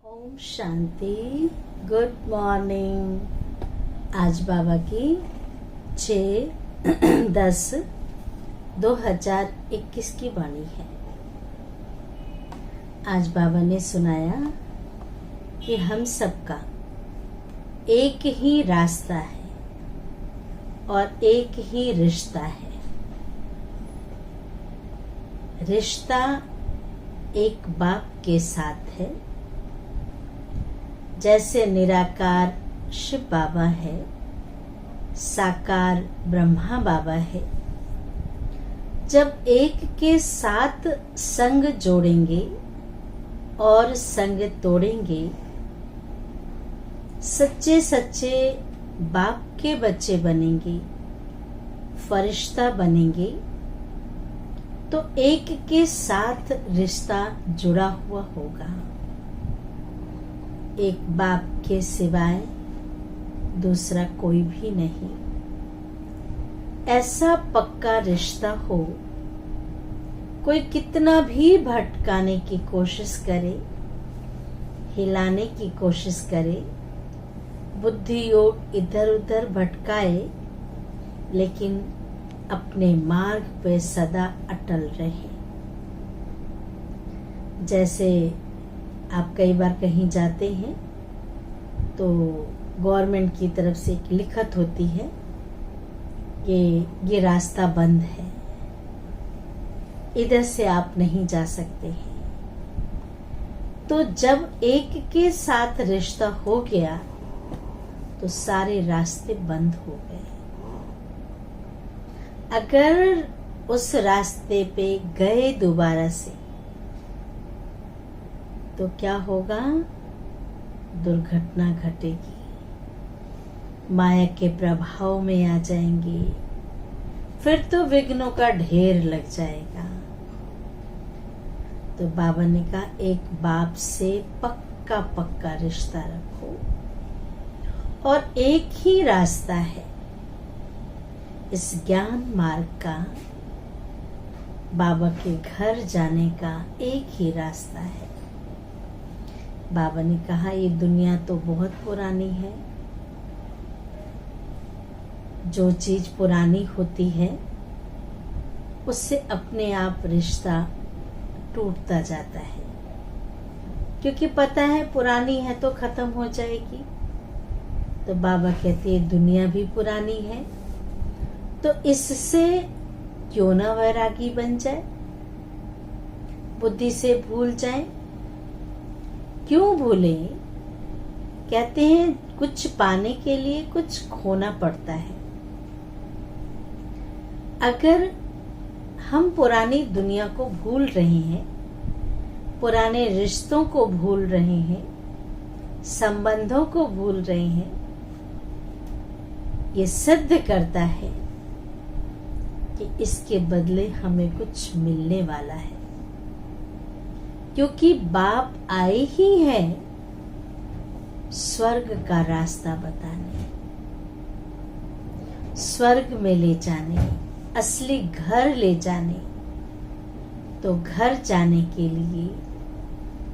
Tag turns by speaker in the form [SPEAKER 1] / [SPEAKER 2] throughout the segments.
[SPEAKER 1] Om Shanti. Good morning. आज बाबा की 6/10/2021 की वाणी है। आज बाबा ने सुनाया कि हम सबका एक ही रास्ता है और एक ही रिश्ता है। रिश्ता एक बाप के साथ है, जैसे निराकार शिव बाबा है, साकार ब्रह्मा बाबा है। जब एक के साथ संग जोड़ेंगे और संग तोड़ेंगे, सच्चे सच्चे बाप के बच्चे बनेंगे, फरिश्ता बनेंगे, तो एक के साथ रिश्ता जुड़ा हुआ होगा। एक बाप के सिवाय दूसरा कोई भी नहीं। ऐसा पक्का रिश्ता हो, कोई कितना भी भटकाने की कोशिश करे, हिलाने की कोशिश करे, बुद्धि योग इधर उधर भटकाए, लेकिन अपने मार्ग पे सदा अटल रहे। जैसे आप कई बार कहीं जाते हैं तो गवर्नमेंट की तरफ से एक लिखत होती है कि ये रास्ता बंद है, इधर से आप नहीं जा सकते हैं। तो जब एक के साथ रिश्ता हो गया तो सारे रास्ते बंद हो गए। अगर उस रास्ते पे गए दोबारा से तो क्या होगा? दुर्घटना घटेगी, माया के प्रभाव में आ जाएंगे, फिर तो विघ्नों का ढेर लग जाएगा। तो बाबा ने कहा एक बाप से पक्का पक्का रिश्ता रखो और एक ही रास्ता है इस ज्ञान मार्ग का। बाबा के घर जाने का एक ही रास्ता है। बाबा ने कहा ये दुनिया तो बहुत पुरानी है। जो चीज पुरानी होती है उससे अपने आप रिश्ता टूटता जाता है, क्योंकि पता है पुरानी है तो खत्म हो जाएगी। तो बाबा कहते हैं दुनिया भी पुरानी है, तो इससे क्यों ना वैरागी बन जाए, बुद्धि से भूल जाए। क्यों भूले? कहते हैं कुछ पाने के लिए कुछ खोना पड़ता है। अगर हम पुरानी दुनिया को भूल रहे हैं, पुराने रिश्तों को भूल रहे हैं, संबंधों को भूल रहे हैं, ये सिद्ध करता है कि इसके बदले हमें कुछ मिलने वाला है। क्योंकि बाप आए ही हैं स्वर्ग का रास्ता बताने, स्वर्ग में ले जाने, असली घर ले जाने। तो घर जाने के लिए,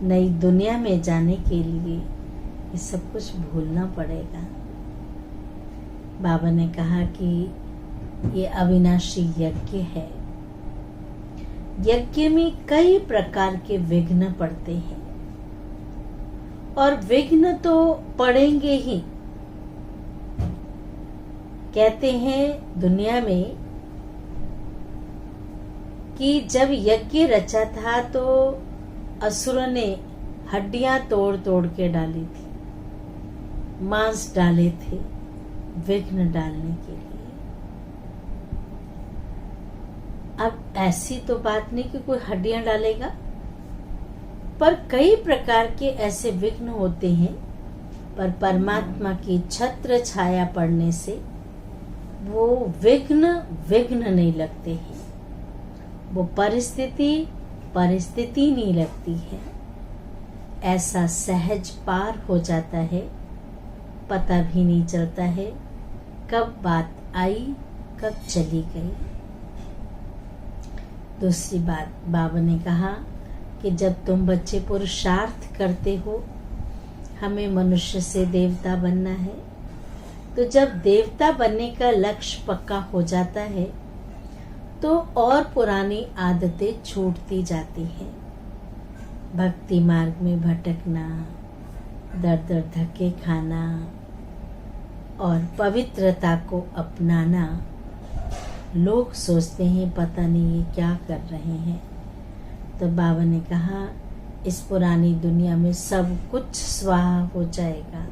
[SPEAKER 1] नई दुनिया में जाने के लिए ये सब कुछ भूलना पड़ेगा। बाबा ने कहा कि ये अविनाशी यज्ञ है। यज्ञ में कई प्रकार के विघ्न पड़ते हैं और विघ्न तो पड़ेंगे ही। कहते हैं दुनिया में कि जब यज्ञ रचा था तो असुरों ने हड्डियां तोड़ तोड़ के डाली थी, मांस डाले थे विघ्न डालने के लिए। अब ऐसी तो बात नहीं कि कोई हड्डियां डालेगा, पर कई प्रकार के ऐसे विघ्न होते हैं, पर परमात्मा की छत्र छाया पड़ने से वो विघ्न नहीं लगते हैं। वो परिस्थिति नहीं लगती है। ऐसा सहज पार हो जाता है, पता भी नहीं चलता है कब बात आई कब चली गई। दूसरी बात बाबा ने कहा कि जब तुम बच्चे पुरुषार्थ करते हो हमें मनुष्य से देवता बनना है। तो जब देवता बनने का लक्ष्य पक्का हो जाता है तो और पुरानी आदतें छूटती जाती हैं। भक्ति मार्ग में भटकना, दर दर धक्के खाना और पवित्रता को अपनाना, लोग सोचते हैं पता नहीं ये क्या कर रहे हैं। तो बाबा ने कहा इस पुरानी दुनिया में सब कुछ स्वाहा हो जाएगा।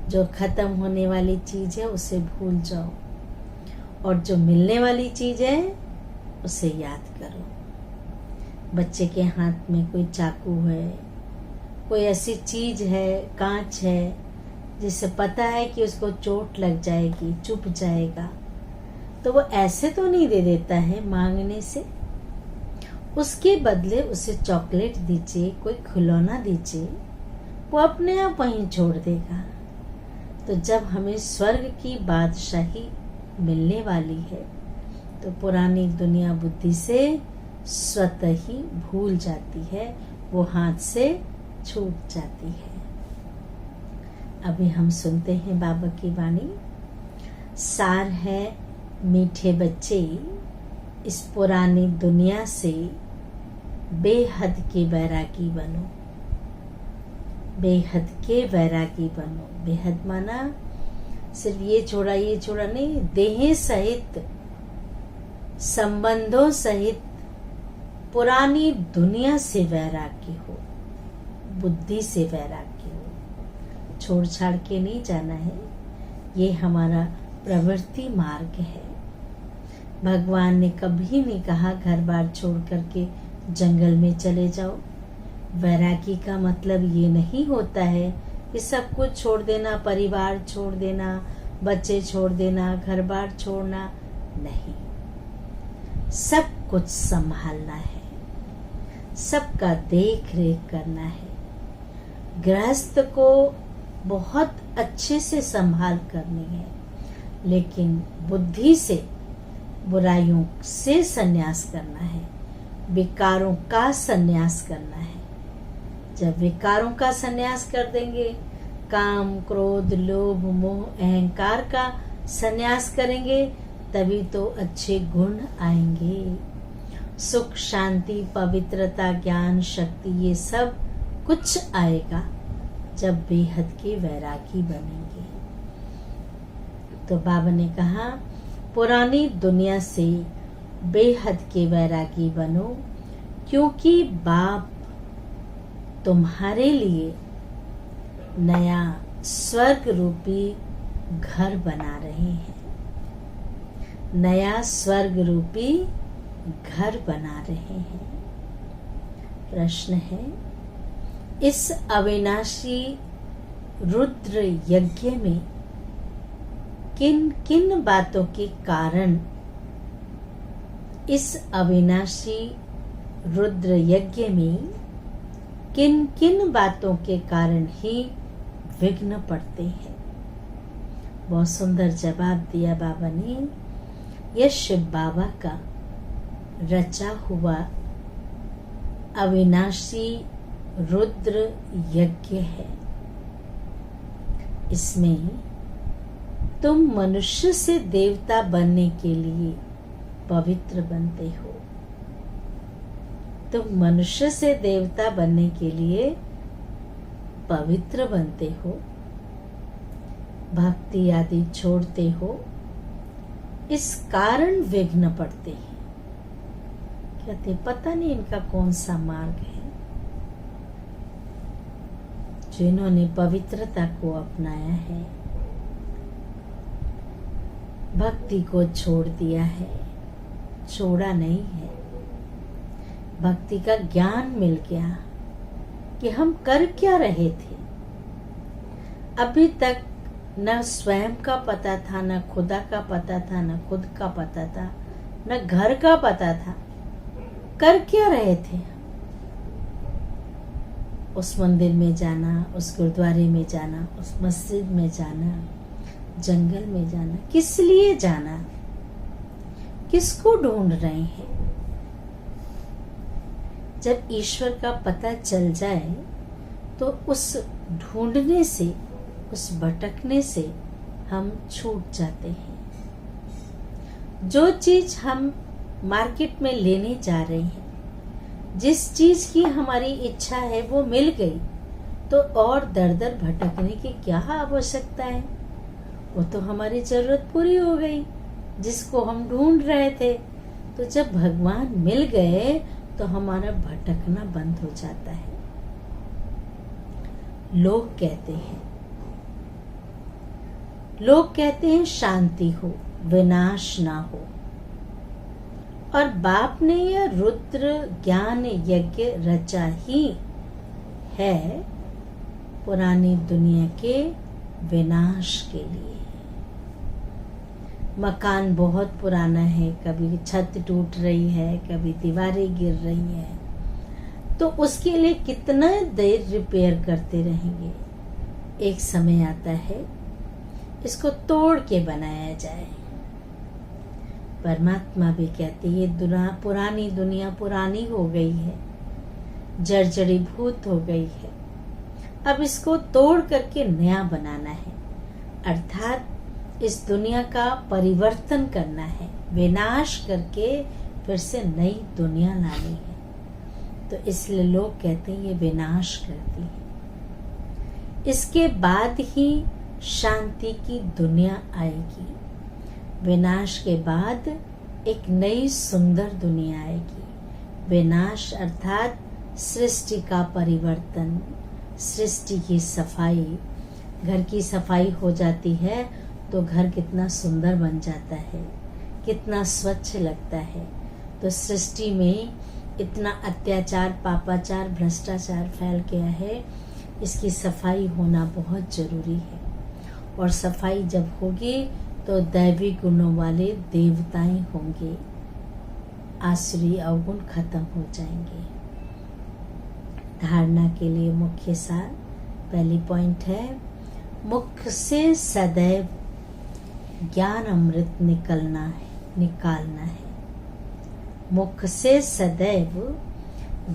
[SPEAKER 1] जो खत्म होने वाली चीज है उसे भूल जाओ और जो मिलने वाली चीज है उसे याद करो। बच्चे के हाथ में कोई चाकू है, कोई ऐसी चीज है, कांच है, जिसे पता है कि उसको चोट लग जाएगी, चुभ जाएगा, तो वो ऐसे तो नहीं दे देता है मांगने से। उसके बदले उसे चॉकलेट दीजिए, कोई खिलौना दीजिए, वो अपने आप वहीं छोड़ देगा। तो जब हमें स्वर्ग की बादशाही मिलने वाली है तो पुरानी दुनिया बुद्धि से स्वतः ही भूल जाती है, वो हाथ से छूट जाती है। अभी हम सुनते हैं बाबा की वाणी। सार है मीठे बच्चे, इस पुरानी दुनिया से बेहद के वैरागी बनो। बेहद के वैरागी बनो। बेहद माना सिर्फ ये छोड़ा नहीं, देह सहित, संबंधों सहित पुरानी दुनिया से वैरागी हो, बुद्धि से वैरागी हो। छोड़ छाड़ के नहीं जाना है, ये हमारा प्रवृत्ति मार्ग है। भगवान ने कभी नहीं कहा घर बार छोड़ करके जंगल में चले जाओ। वैरागी का मतलब ये नहीं होता है कि सब कुछ छोड़ देना, परिवार छोड़ देना, बच्चे छोड़ देना, घर बार छोड़ना नहीं। सब कुछ संभालना है, सबका देख रेख करना है। गृहस्थ को बहुत अच्छे से संभाल करनी है, लेकिन बुद्धि से बुराइयों से संन्यास करना है, विकारों का संन्यास करना है। जब विकारों का संन्यास कर देंगे, काम, क्रोध, लोभ, मोह, अहंकार का संन्यास करेंगे, तभी तो अच्छे गुण आएंगे। सुख, शांति, पवित्रता, ज्ञान, शक्ति, ये सब कुछ आएगा जब बेहद के वैरागी बनेंगे। तो बाबा ने कहा पुरानी दुनिया से बेहद के वैरागी बनो, क्योंकि बाप तुम्हारे लिए नया स्वर्ग रूपी घर बना रहे हैं। नया स्वर्ग रूपी घर बना रहे हैं। प्रश्न है, इस अविनाशी रुद्र यज्ञ में किन किन बातों के कारण, इस अविनाशी रुद्र यज्ञ में किन किन बातों के कारण ही विघ्न पड़ते हैं? बहुत सुंदर जवाब दिया बाबा ने। यह शिव बाबा का रचा हुआ अविनाशी रुद्र यज्ञ है। इसमें तुम मनुष्य से देवता बनने के लिए पवित्र बनते हो। तुम मनुष्य से देवता बनने के लिए पवित्र बनते हो, भक्ति आदि छोड़ते हो, इस कारण विघ्न पड़ते हैं। कहते पता नहीं इनका कौन सा मार्ग है। जिन्होंने पवित्रता को अपनाया है, भक्ति को छोड़ दिया है, छोड़ा नहीं है, भक्ति का ज्ञान मिल गया कि हम कर क्या रहे थे। अभी तक न स्वयं का पता था, न खुदा का पता था, न खुद का पता था, न घर का पता था। कर क्या रहे थे? उस मंदिर में जाना, उस गुरुद्वारे में जाना, उस मस्जिद में जाना, जंगल में जाना, किस लिए जाना? किसको ढूंढ रहे हैं? जब ईश्वर का पता चल जाए तो उस ढूंढने से, उस भटकने से हम छूट जाते हैं। जो चीज हम मार्केट में लेने जा रहे हैं, जिस चीज की हमारी इच्छा है वो मिल गई, तो और दर दर भटकने की क्या आवश्यकता है। वो तो हमारी जरूरत पूरी हो गई जिसको हम ढूंढ रहे थे। तो जब भगवान मिल गए तो हमारा भटकना बंद हो जाता है। लोग कहते हैं शांति हो, विनाश ना हो। और बाप ने यह रुद्र ज्ञान यज्ञ रचा ही है पुरानी दुनिया के विनाश के लिए। मकान बहुत पुराना है, कभी छत टूट रही है, कभी दीवारें गिर रही हैं, तो उसके लिए कितना देर रिपेयर करते रहेंगे। एक समय आता है इसको तोड़ के बनाया जाए। परमात्मा भी कहते ये पुरानी दुनिया पुरानी हो गई है, जर्जरीभूत हो गई है, अब इसको तोड़ करके नया बनाना है। अर्थात इस दुनिया का परिवर्तन करना है, विनाश करके फिर से नई दुनिया लानी है। तो इसलिए लोग कहते हैं ये विनाश करती है। इसके बाद ही शांति की दुनिया आएगी। विनाश के बाद एक नई सुंदर दुनिया आएगी। विनाश अर्थात सृष्टि का परिवर्तन, सृष्टि की सफाई। घर की सफाई हो जाती है तो घर कितना सुंदर बन जाता है, कितना स्वच्छ लगता है। तो सृष्टि में इतना अत्याचार, पापाचार, भ्रष्टाचार फैल गया है, इसकी सफाई होना बहुत जरूरी है। और सफाई जब होगी तो दैवी गुणों वाले देवताएं होंगे, आसुरी अवगुण खत्म हो जाएंगे। धारणा के लिए मुख्य सार, पहली पॉइंट है, मुख से सदैव ज्ञान अमृत निकालना है। मुख से सदैव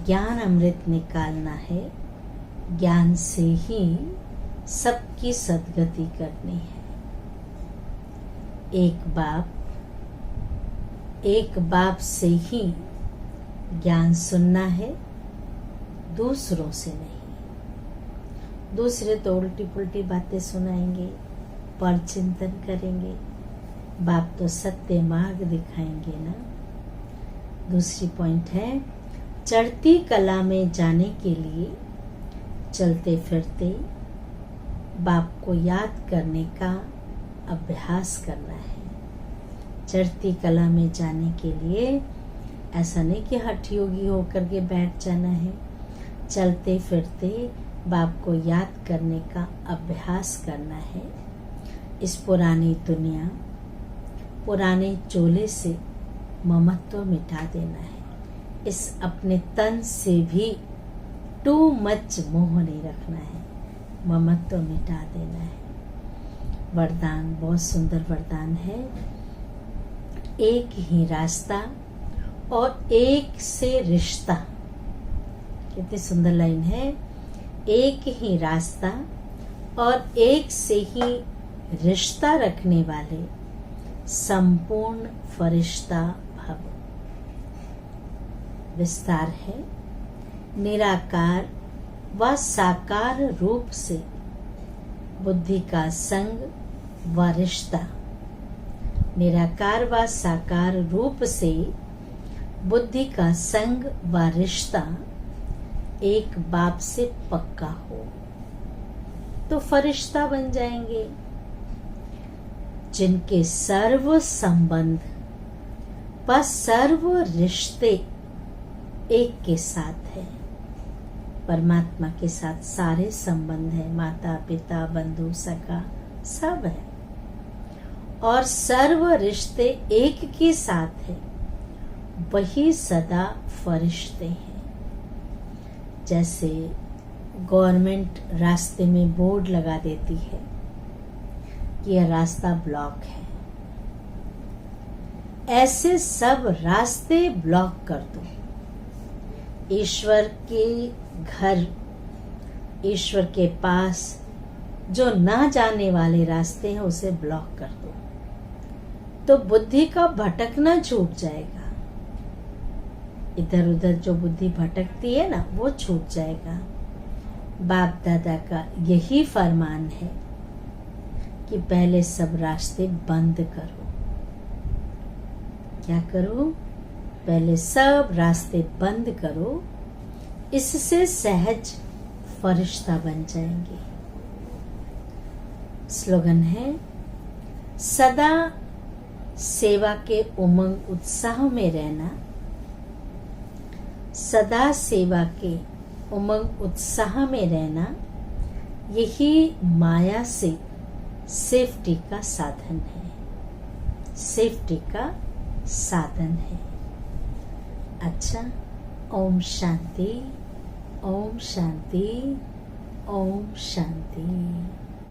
[SPEAKER 1] ज्ञान अमृत निकालना है। ज्ञान से ही सबकी सद्गति करनी है। एक बाप से ही ज्ञान सुनना है, दूसरों से नहीं। दूसरे तो उल्टी पुल्टी बातें सुनाएंगे, पर चिंतन करेंगे। बाप तो सत्य मार्ग दिखाएंगे ना। दूसरी पॉइंट है, चढ़ती कला में जाने के लिए चलते फिरते बाप को याद करने का अभ्यास करना है। चढ़ती कला में जाने के लिए ऐसा नहीं कि हठ योगी होकर के बैठ जाना है। चलते फिरते बाप को याद करने का अभ्यास करना है। इस पुरानी दुनिया, पुराने चोले से ममत्व मिटा देना है। इस अपने तन से भी टू मच मोह नहीं रखना है, ममत्व मिटा देना है। वरदान बहुत सुंदर वरदान है। एक ही रास्ता और एक से रिश्ता। कितनी सुंदर लाइन है। एक ही रास्ता और एक से ही रिश्ता रखने वाले संपूर्ण फरिश्ता भव। विस्तार है, निराकार व साकार रूप से बुद्धि का संग व रिश्ता। निराकार व साकार रूप से बुद्धि का संग व रिश्ता एक बाप से पक्का हो तो फरिश्ता बन जाएंगे। जिनके सर्व संबंध व सर्व रिश्ते एक के साथ है। परमात्मा के साथ सारे संबंध है, माता पिता बंधु सखा सब है। और सर्व रिश्ते एक के साथ है, वही सदा फरिश्ते हैं। जैसे गवर्नमेंट रास्ते में बोर्ड लगा देती है कि यह रास्ता ब्लॉक है, ऐसे सब रास्ते ब्लॉक कर दो। ईश्वर के घर, ईश्वर के पास जो ना जाने वाले रास्ते हैं उसे ब्लॉक कर दो, तो बुद्धि का भटकना छूट जाएगा। इधर उधर जो बुद्धि भटकती है ना, वो छूट जाएगा। बाप दादा का यही फरमान है कि पहले सब रास्ते बंद करो। क्या करो? पहले सब रास्ते बंद करो, इससे सहज फरिश्ता बन जाएंगे। स्लोगन है, सदा सेवा के उमंग उत्साह में रहना, सदा सेवा के उमंग उत्साह में रहना, यही माया से सेफ्टी का साधन है, सेफ्टी का साधन है। अच्छा, ओम शांति, ओम शांति, ओम शांति।